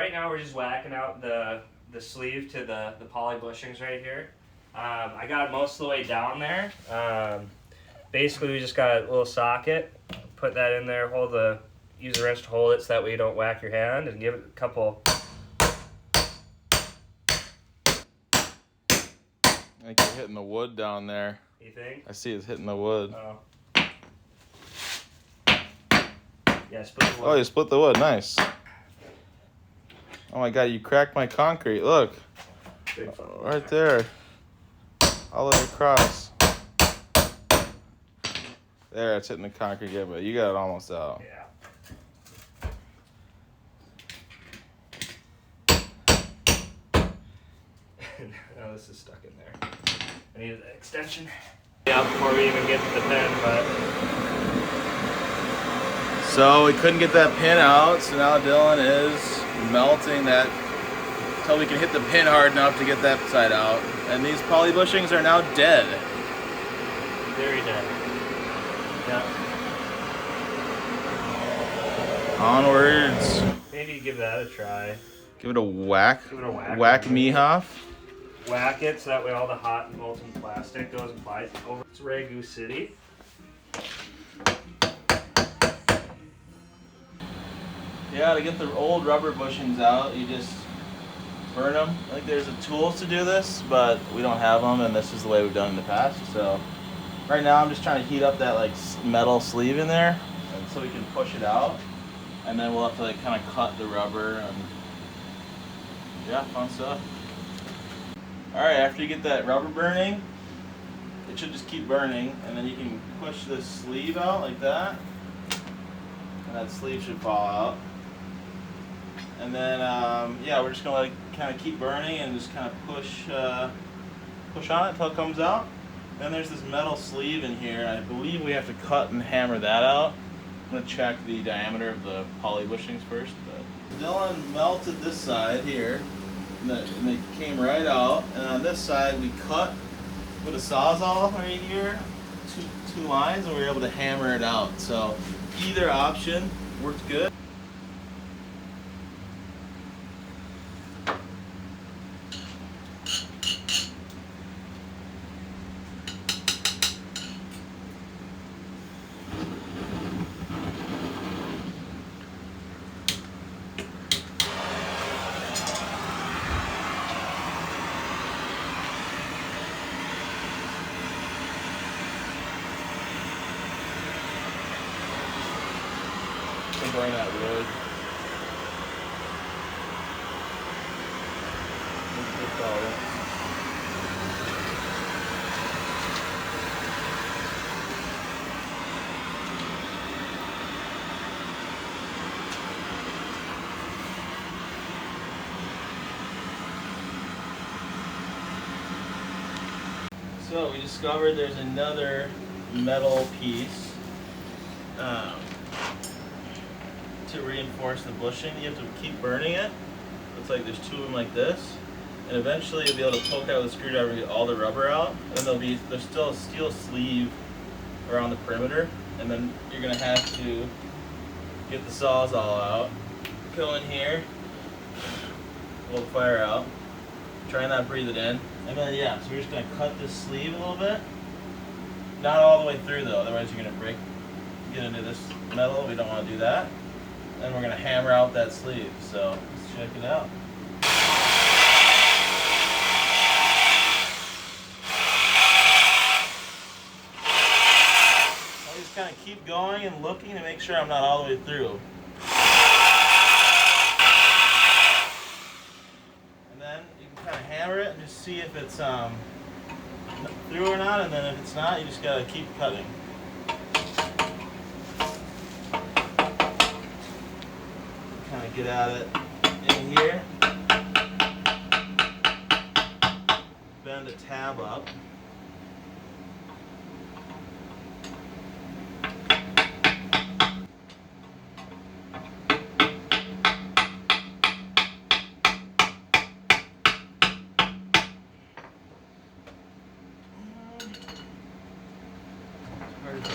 right now we're just whacking out the sleeve to the poly bushings right here. I got it most of the way down there. Basically, we just got a little socket. Put that in there. Use a wrench to hold it so that way you don't whack your hand, and give it a couple. I think you're hitting the wood down there. You think? I see it's hitting the wood. Oh. Yeah, split the wood. Oh, you split the wood. Nice. Oh my god, you cracked my concrete. Look. Right there. All the way across. There, it's hitting the concrete again, but you got it almost out. Yeah. No, this is stuck in there. I need an extension. Yeah, before we even get to the pin, but... So we couldn't get that pin out, so now Dylan is melting that until we can hit the pin hard enough to get that side out. And these poly bushings are now dead. Very dead. Yeah. Onwards. Maybe give that a try. Give it a whack. Give it a whack. Whack me off. Whack it so that way all the hot and molten plastic goes and flies over to Ragu City. Yeah, to get the old rubber bushings out, you just burn them. I think there's tools to do this, but we don't have them, and this is the way we've done it in the past. So right now I'm just trying to heat up that like metal sleeve in there, and so we can push it out, and then we'll have to like kind of cut the rubber, and yeah, fun stuff. All right, after you get that rubber burning, it should just keep burning, and then you can push this sleeve out like that, and that sleeve should fall out. And then, yeah, we're just gonna let it kind of keep burning and just kind of push on it until it comes out. Then there's this metal sleeve in here. I believe we have to cut and hammer that out. I'm gonna check the diameter of the poly bushings first. But Dylan melted this side here, and they came right out. And on this side, we cut with a sawzall right here, two lines, and we were able to hammer it out. So either option worked good. Burn that wood. So we discovered there's another metal piece. To reinforce the bushing, you have to keep burning it. Looks like there's two of them like this, and eventually you'll be able to poke out with a screwdriver and get all the rubber out. And then there's still a steel sleeve around the perimeter, and then you're gonna have to get the sawzall out, go in here, pull the fire out, try not to breathe it in, and then yeah, so we're just gonna cut this sleeve a little bit, not all the way through though, otherwise you're gonna get into this metal. We don't want to do that. And we're going to hammer out that sleeve, so let's check it out. I just kind of keep going and looking to make sure I'm not all the way through. And then you can kind of hammer it and just see if it's through or not, and then if it's not, you just got to keep cutting. Kind of get at it in here, bend the tab up,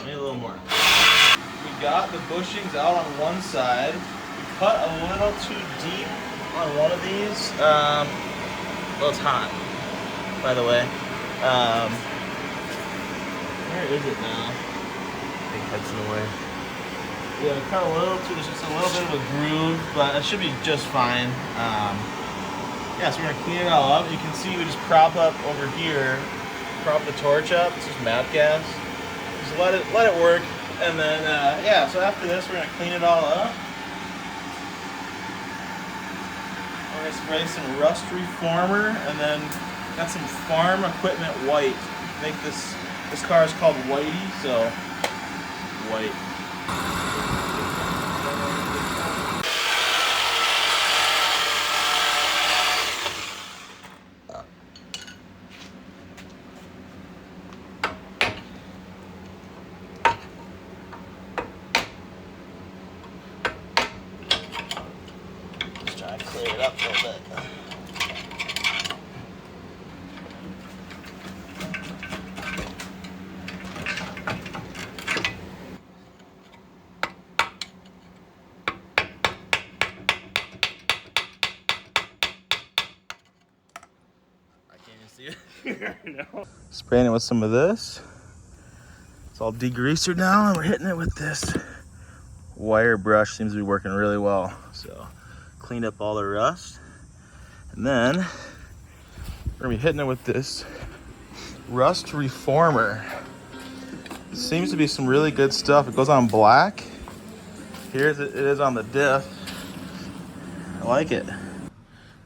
maybe a little more. We got the bushings out on one side. Cut a little too deep on one of these. Well, it's hot, by the way. Where is it now? I think that's in the way. Yeah, kind of a little too. There's just a little bit of a groove, but it should be just fine. Yeah, so we're gonna clean it all up. You can see we just prop up over here, prop the torch up. It's just map gas. Just let it work, and then yeah. So after this, we're gonna clean it all up. We're gonna spray some rust reformer, and then got some farm equipment white. I think this car is called Whitey, so white. Just try to clear it up a little bit. No. Spraying it with some of this. It's all degreasered now, and we're hitting it with this wire brush. Seems to be working really well. So cleaned up all the rust, and then we're gonna be hitting it with this rust reformer. Seems to be some really good stuff. It goes on black. Here it is on the diff. I like it.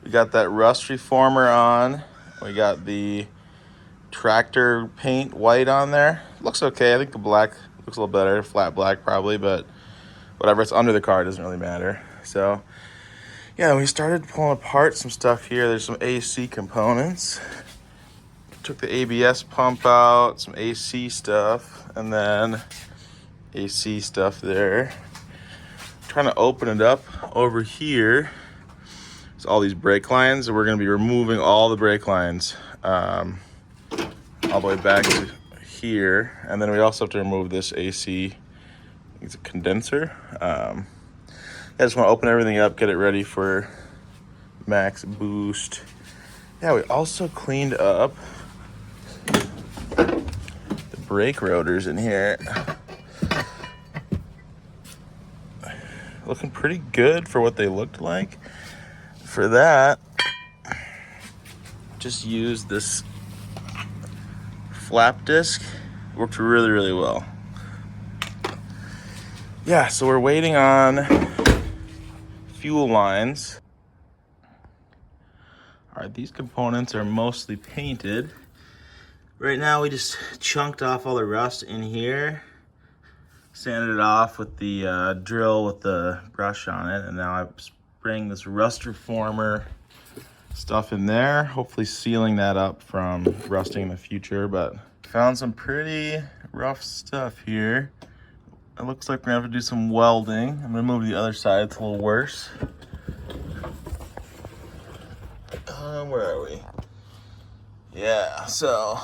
We got that rust reformer on. We got the tractor paint white on there. Looks okay. I think the black looks a little better. Flat black probably, but whatever. It's under the car. It doesn't really matter. So yeah, we started pulling apart some stuff here. There's some AC components. Took the ABS pump out, some AC stuff, and then AC stuff there. Trying to open it up over here. It's all these brake lines, and we're going to be removing all the brake lines all the way back to here. And then we also have to remove this AC. It's a condenser. I just want to open everything up, get it ready for max boost. Yeah, we also cleaned up the brake rotors in here. Looking pretty good for what they looked like. For that, just used this flap disc. Worked really, really well. Yeah, so we're waiting on fuel lines. All right, these components are mostly painted. Right now, we just chunked off all the rust in here, sanded it off with the drill with the brush on it, and now I'm spraying this rust reformer stuff in there, hopefully sealing that up from rusting in the future. But found some pretty rough stuff here. It looks like we're gonna have to do some welding. I'm gonna move to the other side, it's a little worse. Where are we? Yeah, so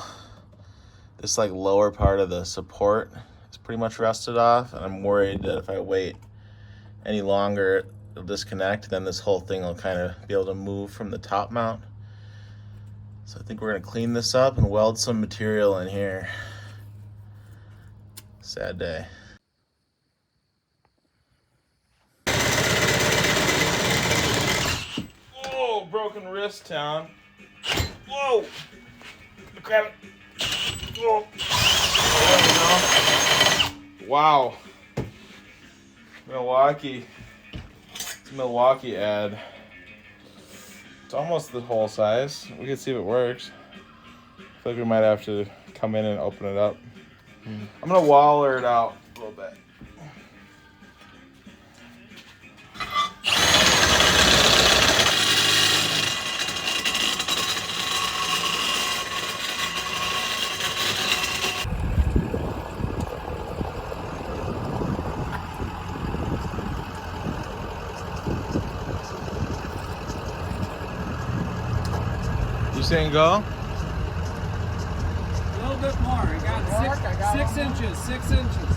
this like lower part of the support is pretty much rusted off, and I'm worried that if I wait any longer, it'll disconnect, then this whole thing will kind of be able to move from the top mount. So I think we're gonna clean this up and weld some material in here. Sad day. Whoa, broken wrist town. Whoa! Grab it. Whoa. There we go. Wow. Milwaukee. It's a Milwaukee ad. It's almost the whole size. We can see if it works. I feel like we might have to come in and open it up. I'm gonna waller it out a little bit. You saying go? A little bit more. I got 6 inches. 6 inches.